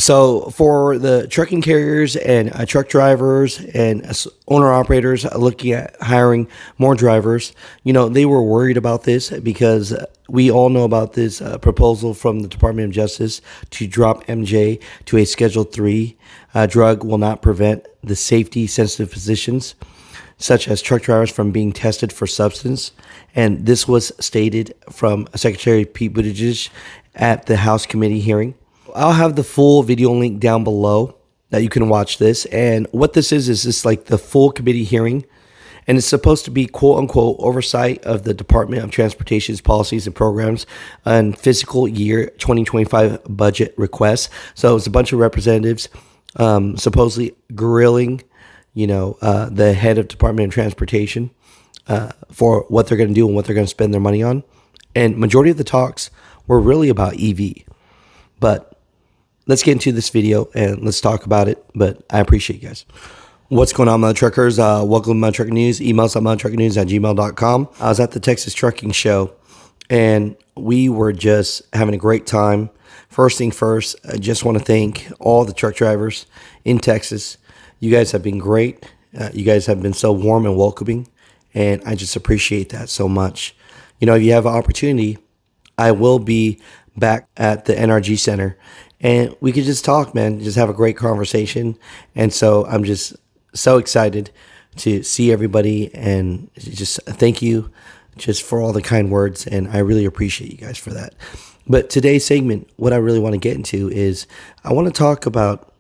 So for the trucking carriers and truck drivers and owner operators looking at hiring more drivers, they were worried about this because we all know about this proposal from the Department of Justice to drop MJ to a Schedule 3 drug will not prevent the safety sensitive positions such as truck drivers from being tested for substance. And this was stated from Secretary Pete Buttigieg at the House committee hearing. I'll have the full video link down below that you can watch this. And what this is this like the full committee hearing. And it's supposed to be quote unquote oversight of the Department of Transportation's policies and programs and fiscal year 2025 budget requests. So it's a bunch of representatives supposedly grilling, the head of Department of Transportation for what they're going to do and what they're going to spend their money on. And majority of the talks were really about EV. But let's get into this video and let's talk about it. But I appreciate you guys. What's going on, Mutha Truckers? Welcome to Mutha Trucker News. Emails at muthatruckernews@gmail.com. I was at the Texas Trucking Show and we were just having a great time. First thing first, I just want to thank all the truck drivers in Texas. You guys have been great. You guys have been so warm and welcoming. And I just appreciate that so much. If you have an opportunity, I will be back at the NRG Center and we could just talk, man, just have a great conversation. And so I'm just so excited to see everybody and just thank you just for all the kind words. And I really appreciate you guys for that. But today's segment, what I really want to get into is I want to talk about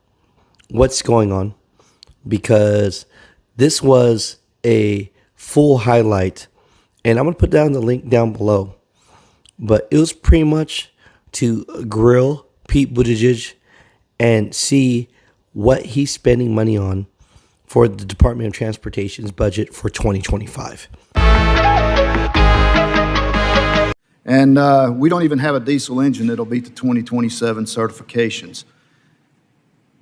what's going on because this was a full highlight and I'm going to put down the link down below. But it was pretty much to grill Pete Buttigieg and see what he's spending money on for the Department of Transportation's budget for 2025. And we don't even have a diesel engine that'll beat the 2027 certifications.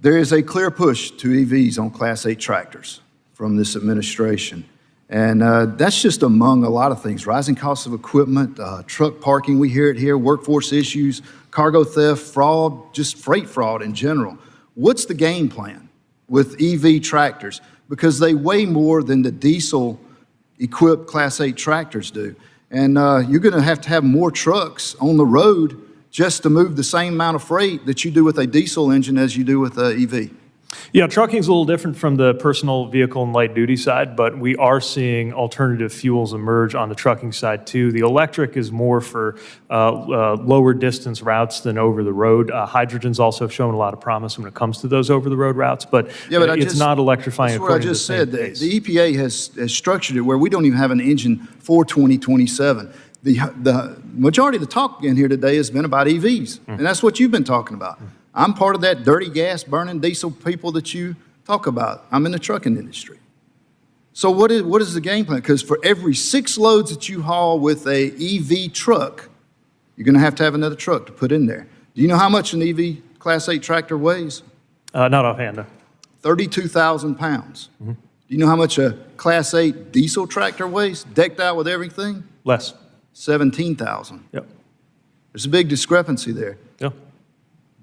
There is a clear push to EVs on Class 8 tractors from this administration. And that's just among a lot of things. Rising costs of equipment, truck parking, we hear it here, workforce issues, cargo theft, fraud, just freight fraud in general. What's the game plan with EV tractors? Because they weigh more than the diesel-equipped Class 8 tractors do. And you're going to have more trucks on the road just to move the same amount of freight that you do with a diesel engine as you do with an EV. Yeah, trucking's a little different from the personal vehicle and light duty side, but we are seeing alternative fuels emerge on the trucking side too. The electric is more for lower distance routes than over the road. Hydrogen's also shown a lot of promise when it comes to those over the road routes, but, it's not electrifying. That's what I just said. The EPA has structured it where we don't even have an engine for 2027. The majority of the talk in here today has been about EVs, and that's what you've been talking about. I'm part of that dirty gas burning diesel people that you talk about. I'm in the trucking industry. So what is the game plan? Because for every 6 loads that you haul with a EV truck, you're going to have another truck to put in there. Do you know how much an EV Class 8 tractor weighs? Not offhand, no. 32,000 pounds. Do you know how much a Class 8 diesel tractor weighs, decked out with everything? Less. 17,000. Yep. There's a big discrepancy there. Yep.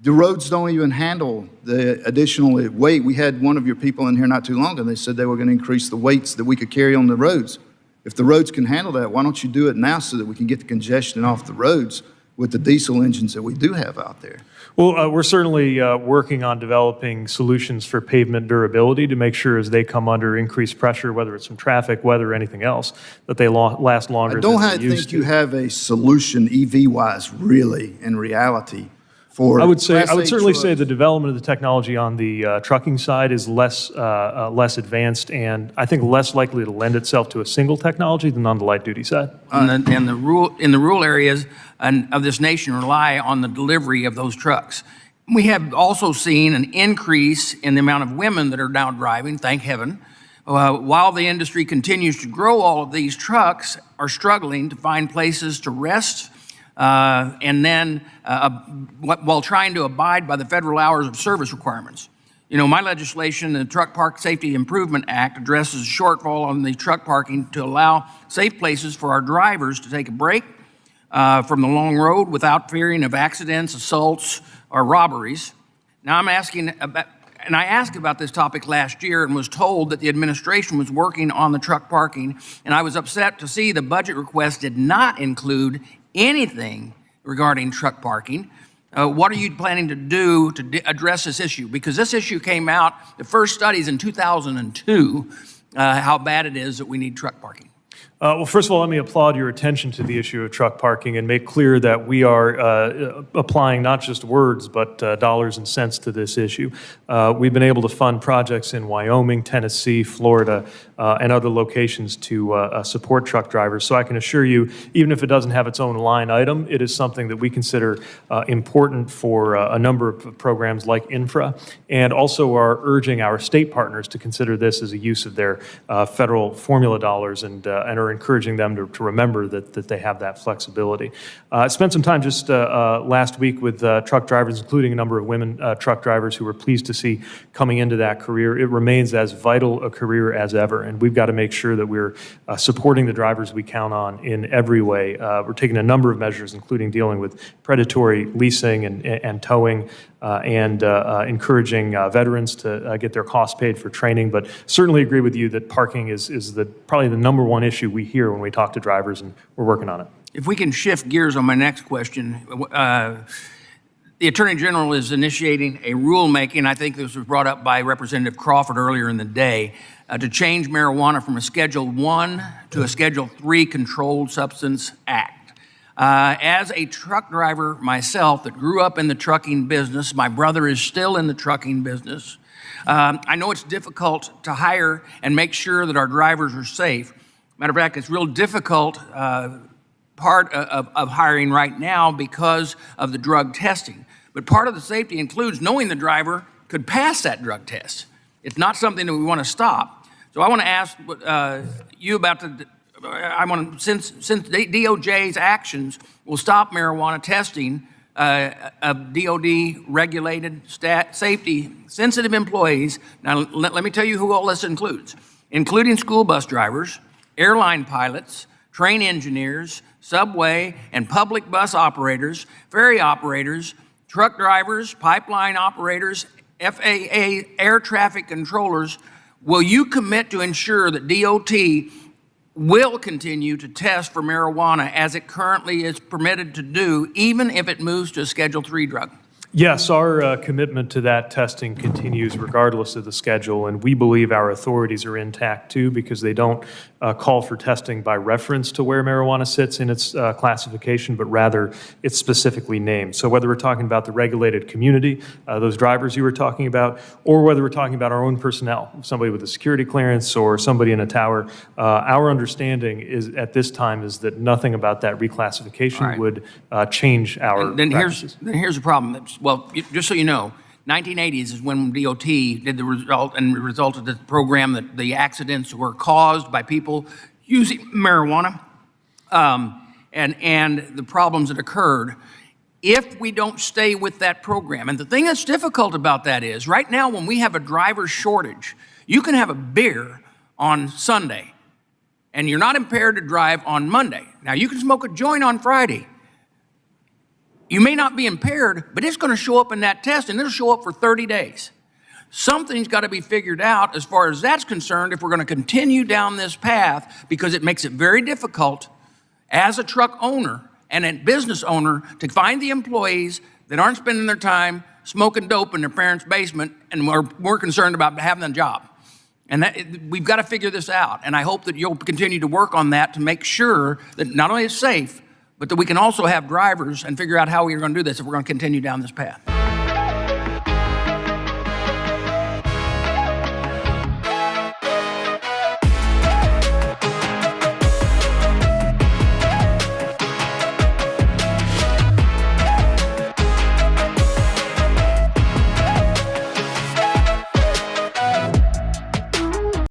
The roads don't even handle the additional weight. We had one of your people in here not too long ago, and they said they were going to increase the weights that we could carry on the roads. If the roads can handle that, why don't you do it now so that we can get the congestion off the roads with the diesel engines that we do have out there? Well, we're certainly working on developing solutions for pavement durability to make sure as they come under increased pressure, whether it's from traffic, weather, or anything else, that they last longer than they used to. I don't think you have a solution EV-wise, really, in reality. I would certainly say the development of the technology on the trucking side is less advanced and I think less likely to lend itself to a single technology than on the light duty side. In the rural areas of this nation rely on the delivery of those trucks. We have also seen an increase in the amount of women that are now driving, thank heaven. While the industry continues to grow, all of these trucks are struggling to find places to rest and then while trying to abide by the federal hours of service requirements. My legislation, the Truck Park Safety Improvement Act, addresses a shortfall on the truck parking to allow safe places for our drivers to take a break from the long road without fearing of accidents, assaults, or robberies. Now I'm asking about, and I asked about this topic last year and was told that the administration was working on the truck parking, and I was upset to see the budget request did not include anything regarding truck parking. What are you planning to do to address this issue? Because this issue came out, the first studies in 2002, how bad it is that we need truck parking. Well, first of all, let me applaud your attention to the issue of truck parking and make clear that we are applying not just words, but dollars and cents to this issue. We've been able to fund projects in Wyoming, Tennessee, Florida, and other locations to support truck drivers. So I can assure you, even if it doesn't have its own line item, it is something that we consider important for a number of programs like infra, and also are urging our state partners to consider this as a use of their federal formula dollars and are encouraging them to remember that they have that flexibility. I spent some time just last week with truck drivers, including a number of women truck drivers who were pleased to see coming into that career. It remains as vital a career as ever, and we've got to make sure that we're supporting the drivers we count on in every way. We're taking a number of measures, including dealing with predatory leasing and towing, and encouraging veterans to get their costs paid for training, but certainly agree with you that parking is probably the number one issue we hear when we talk to drivers, and we're working on it. If we can shift gears on my next question, the Attorney General is initiating a rulemaking, I think this was brought up by Representative Crawford earlier in the day, to change marijuana from a Schedule I to a Schedule III Controlled Substance Act. As a truck driver myself that grew up in the trucking business, my brother is still in the trucking business, I know it's difficult to hire and make sure that our drivers are safe. Matter of fact, it's real difficult part of hiring right now because of the drug testing. But part of the safety includes knowing the driver could pass that drug test. It's not something that we want to stop. So I want to ask you about since DOJ's actions will stop marijuana testing of DOD-regulated safety-sensitive employees. Now, let me tell you who all this includes, including school bus drivers, airline pilots, train engineers, subway and public bus operators, ferry operators, truck drivers, pipeline operators, FAA air traffic controllers. Will you commit to ensure that DOT will continue to test for marijuana as it currently is permitted to do, even if it moves to a Schedule III drug? Yes, our commitment to that testing continues regardless of the schedule, and we believe our authorities are intact too, because they don't call for testing by reference to where marijuana sits in its classification, but rather it's specifically named. So whether we're talking about the regulated community, those drivers you were talking about, or whether we're talking about our own personnel, somebody with a security clearance or somebody in a tower, our understanding is at this time is that nothing about that reclassification would change our practices. Then here's the problem. Well, just so you know, 1980s is when DOT did the result and resulted in the program that the accidents were caused by people using marijuana and the problems that occurred. If we don't stay with that program, and the thing that's difficult about that is right now when we have a driver shortage, you can have a beer on Sunday and you're not impaired to drive on Monday. Now you can smoke a joint on Friday. You may not be impaired, but it's going to show up in that test, and it'll show up for 30 days. Something's got to be figured out as far as that's concerned if we're going to continue down this path, because it makes it very difficult as a truck owner and a business owner to find the employees that aren't spending their time smoking dope in their parents' basement and are more concerned about having a job. And we've got to figure this out, and I hope that you'll continue to work on that to make sure that not only it's safe, but that we can also have drivers and figure out how we're going to do this if we're going to continue down this path.